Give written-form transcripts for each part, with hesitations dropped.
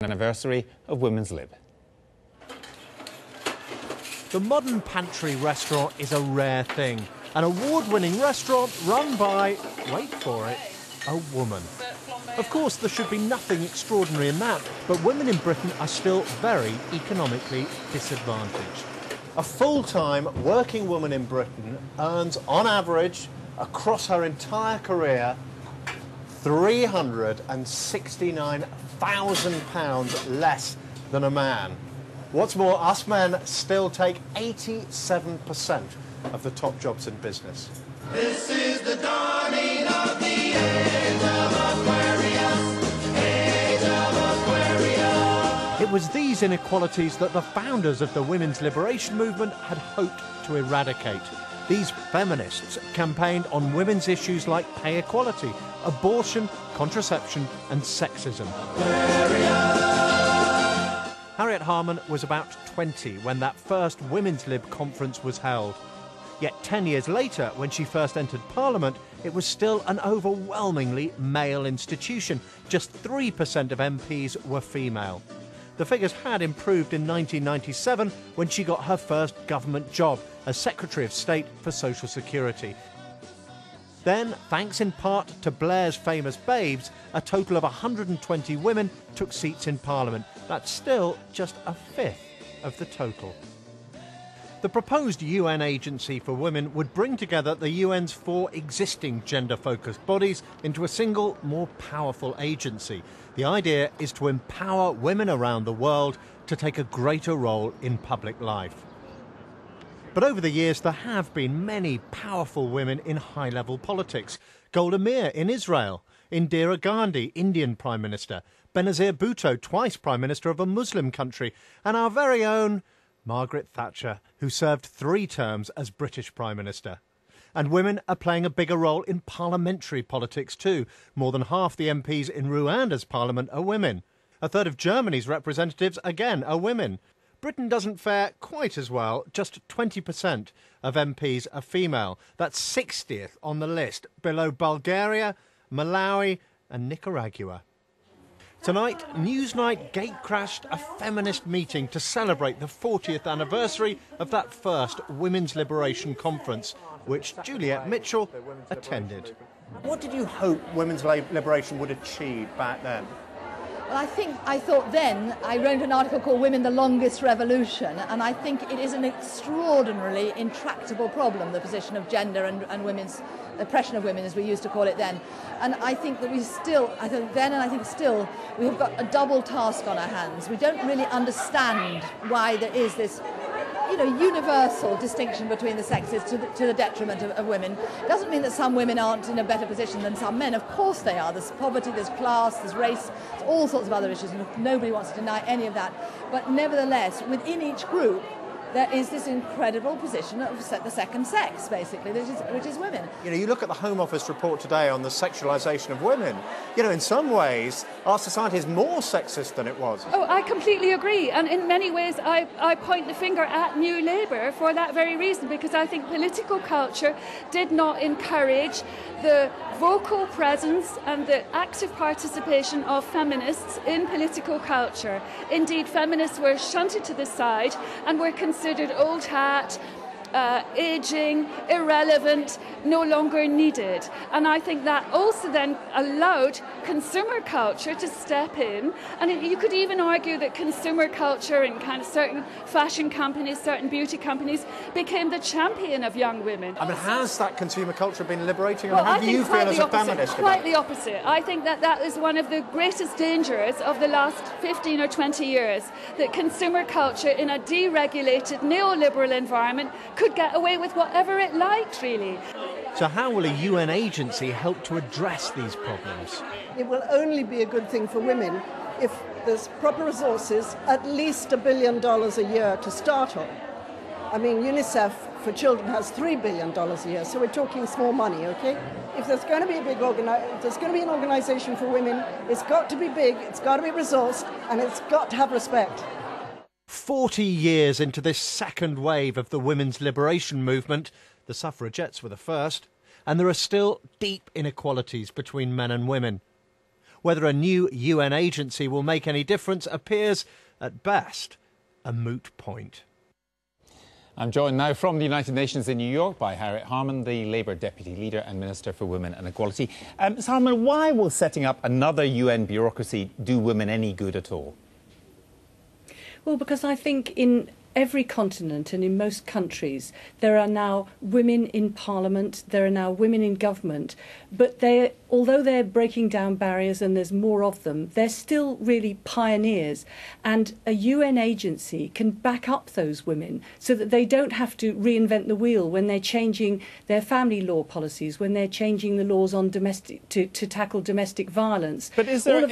Anniversary of Women's Lib. The Modern Pantry restaurant is a rare thing. An award-winning restaurant run by, wait for it, a woman. Of course, there should be nothing extraordinary in that, but women in Britain are still very economically disadvantaged. A full-time working woman in Britain earns, on average, across her entire career, £369,000 less than a man. What's more, us men still take 87% of the top jobs in business. This is the dawning of the age of Aquarius, age of Aquarius. It was these inequalities that the founders of the women's liberation movement had hoped to eradicate. These feminists campaigned on women's issues like pay equality, abortion, contraception and sexism. Harriet Harman was about 20 when that first Women's Lib conference was held. Yet 10 years later, when she first entered Parliament, it was still an overwhelmingly male institution. Just 3% of MPs were female. The figures had improved in 1997 when she got her first government job as Secretary of State for Social Security. Then, thanks in part to Blair's famous babes, a total of 120 women took seats in Parliament. That's still just a fifth of the total. The proposed UN agency for women would bring together the UN's 4 existing gender-focused bodies into a single, more powerful agency. The idea is to empower women around the world to take a greater role in public life. But over the years, there have been many powerful women in high-level politics. Golda Meir in Israel, Indira Gandhi, Indian Prime Minister, Benazir Bhutto, twice Prime Minister of a Muslim country, and our very own Margaret Thatcher, who served 3 terms as British Prime Minister. And women are playing a bigger role in parliamentary politics too. More than half the MPs in Rwanda's parliament are women. A third of Germany's representatives, again, are women. Britain doesn't fare quite as well. Just 20% of MPs are female. That's 60th on the list, below Bulgaria, Malawi and Nicaragua. Tonight, Newsnight gatecrashed a feminist meeting to celebrate the 40th anniversary of that first Women's Liberation Conference, which Juliet Mitchell attended. What did you hope women's liberation would achieve back then? Well, I thought then, I wrote an article called Women, the Longest Revolution, and I think it is an extraordinarily intractable problem, the position of gender and women's, oppression of women, as we used to call it then. And I think that we still, I think then and I think still, we have got a double task on our hands. We don't really understand why there is this universal distinction between the sexes to the detriment of women. It doesn't mean that some women aren't in a better position than some men. Of course they are. There's poverty, there's class, there's race, there's all sorts of other issues, and nobody wants to deny any of that. But nevertheless, within each group, there is this incredible position of the second sex, basically, which is women. You look at the Home Office report today on the sexualisation of women. In some ways, our society is more sexist than it was. Oh, I completely agree. And in many ways, I point the finger at New Labour for that very reason, because I think political culture did not encourage the vocal presence and the active participation of feminists in political culture. Indeed, feminists were shunted to the side and were considered old hat, ageing, irrelevant, no longer needed. And I think that also then allowed consumer culture to step in. And you could even argue that consumer culture and kind of certain fashion companies, certain beauty companies became the champion of young women. Has that consumer culture been liberating? Well, how do you feel as a feminist? Quite the opposite. I think that is one of the greatest dangers of the last 15 or 20 years, that consumer culture in a deregulated neoliberal environment could get away with whatever it liked, really. So how will a UN agency help to address these problems? It will only be a good thing for women if there's proper resources, at least $1 billion a year to start on. UNICEF for children has $3 billion a year, so we're talking small money, okay? If there's going to be if there's going to be an organisation for women, it's got to be big, it's got to be resourced, and it's got to have respect. 40 years into this second wave of the women's liberation movement, the suffragettes were the first, and there are still deep inequalities between men and women. Whether a new UN agency will make any difference appears, at best, a moot point. I'm joined now from the United Nations in New York by Harriet Harman, the Labour Deputy Leader and Minister for Women and Equality. Ms Harman, why will setting up another UN bureaucracy do women any good at all? Well, because I think in every continent and in most countries there are now women in parliament, there are now women in government, but although they're breaking down barriers and there's more of them, they're still really pioneers, and a UN agency can back up those women so that they don't have to reinvent the wheel when they're changing their family law policies, when they're changing the laws on to tackle domestic violence. But is there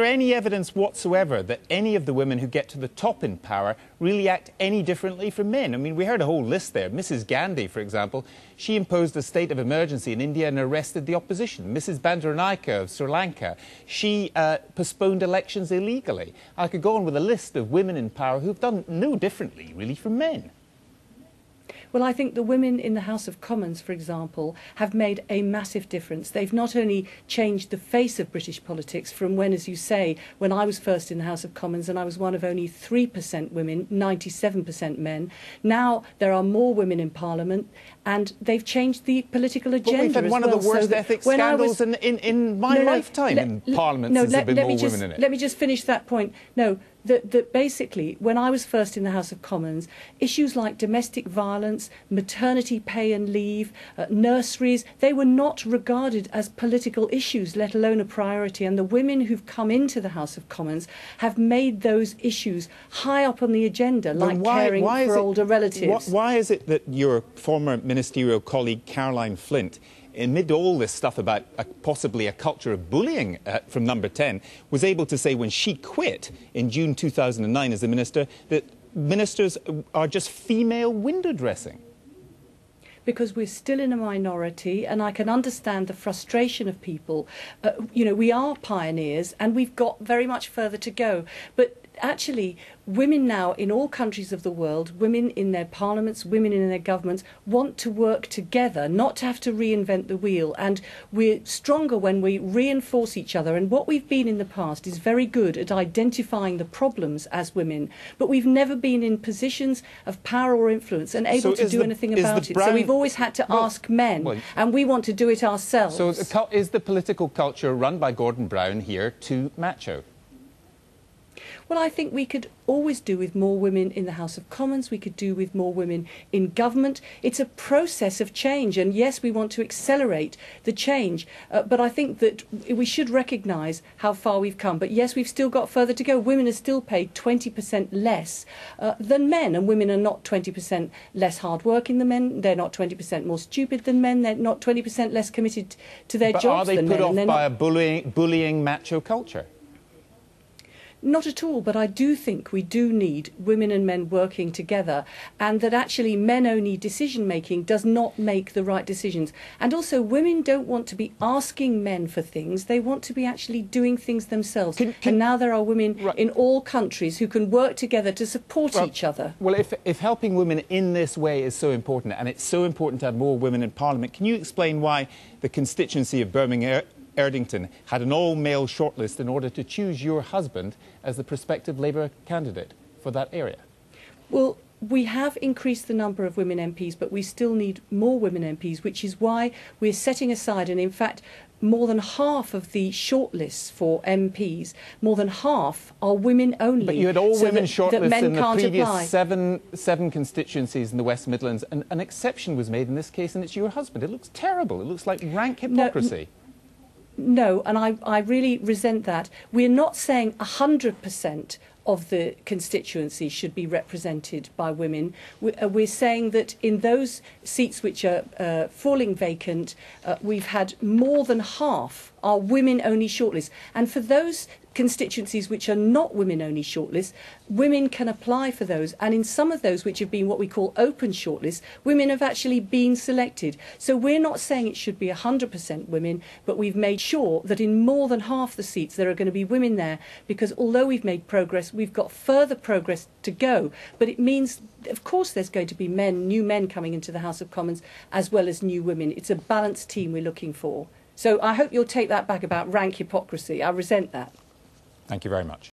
any evidence whatsoever that any of the women who get to the top in power really act any differently from men? I mean, we heard a whole list there. Mrs. Gandhi, for example, she imposed a state of emergency in India and arrested the opposition. Mrs. Bandaranaike of Sri Lanka, she postponed elections illegally. I could go on with a list of women in power who've done no differently, really, from men. Well, I think the women in the House of Commons, for example, have made a massive difference. They've not only changed the face of British politics from when, as you say, when I was first in the House of Commons and I was one of only 3% women, 97% men. Now there are more women in Parliament and they've changed the political agenda. But we've had one of the worst ethics scandals in my lifetime in Parliament since there have been more women in it. Let me just finish that point. No. That basically, when I was first in the House of Commons, issues like domestic violence, maternity pay and leave, nurseries, they were not regarded as political issues, let alone a priority. And the women who've come into the House of Commons have made those issues high up on the agenda, like caring for older relatives. Why is it that your former ministerial colleague, Caroline Flint, amid all this stuff about possibly a culture of bullying from Number 10, was able to say when she quit in June 2009 as a minister that ministers are just female window dressing? Because we're still in a minority, and I can understand the frustration of people. You know, we are pioneers and we've got very much further to go. But actually, women now in all countries of the world, women in their parliaments, women in their governments, want to work together, not to have to reinvent the wheel. And we're stronger when we reinforce each other. And what we've been in the past is very good at identifying the problems as women, but we've never been in positions of power or influence and able to do anything about it. So we've always had to ask men, and we want to do it ourselves. So is the political culture run by Gordon Brown here too macho? Well, I think we could always do with more women in the House of Commons. We could do with more women in government. It's a process of change, and yes, we want to accelerate the change. But I think that we should recognise how far we've come. But yes, we've still got further to go. Women are still paid 20% less than men, and women are not 20% less hardworking than men. They're not 20% more stupid than men. They're not 20% less committed to their jobs than men. But are they put off by a bullying macho culture? Not at all, but I do think we do need women and men working together, and that actually men-only decision-making does not make the right decisions. And also, women don't want to be asking men for things, they want to be actually doing things themselves. And now there are women in all countries who can work together to support each other. Well, if helping women in this way is so important, and it's so important to have more women in Parliament, can you explain why the constituency of Birmingham Erdington had an all-male shortlist in order to choose your husband as the prospective Labour candidate for that area? Well, we have increased the number of women MPs, but we still need more women MPs, which is why we're setting aside, and in fact, more than half of the shortlists for MPs, more than half are women only. But you had all women shortlists in the previous seven constituencies in the West Midlands, and an exception was made in this case, and it's your husband. It looks terrible. It looks like rank hypocrisy. No, and I really resent that. We're not saying 100% of the constituency should be represented by women. We're saying that in those seats which are falling vacant, we've had more than half are women-only shortlists. And for those constituencies which are not women-only shortlists, women can apply for those. And in some of those which have been what we call open shortlists, women have actually been selected. So we're not saying it should be 100% women, but we've made sure that in more than half the seats there are going to be women there, because although we've made progress, we've got further progress to go. But it means, of course, there's going to be new men coming into the House of Commons as well as new women. It's a balanced team we're looking for. So I hope you'll take that back about rank hypocrisy. I resent that. Thank you very much.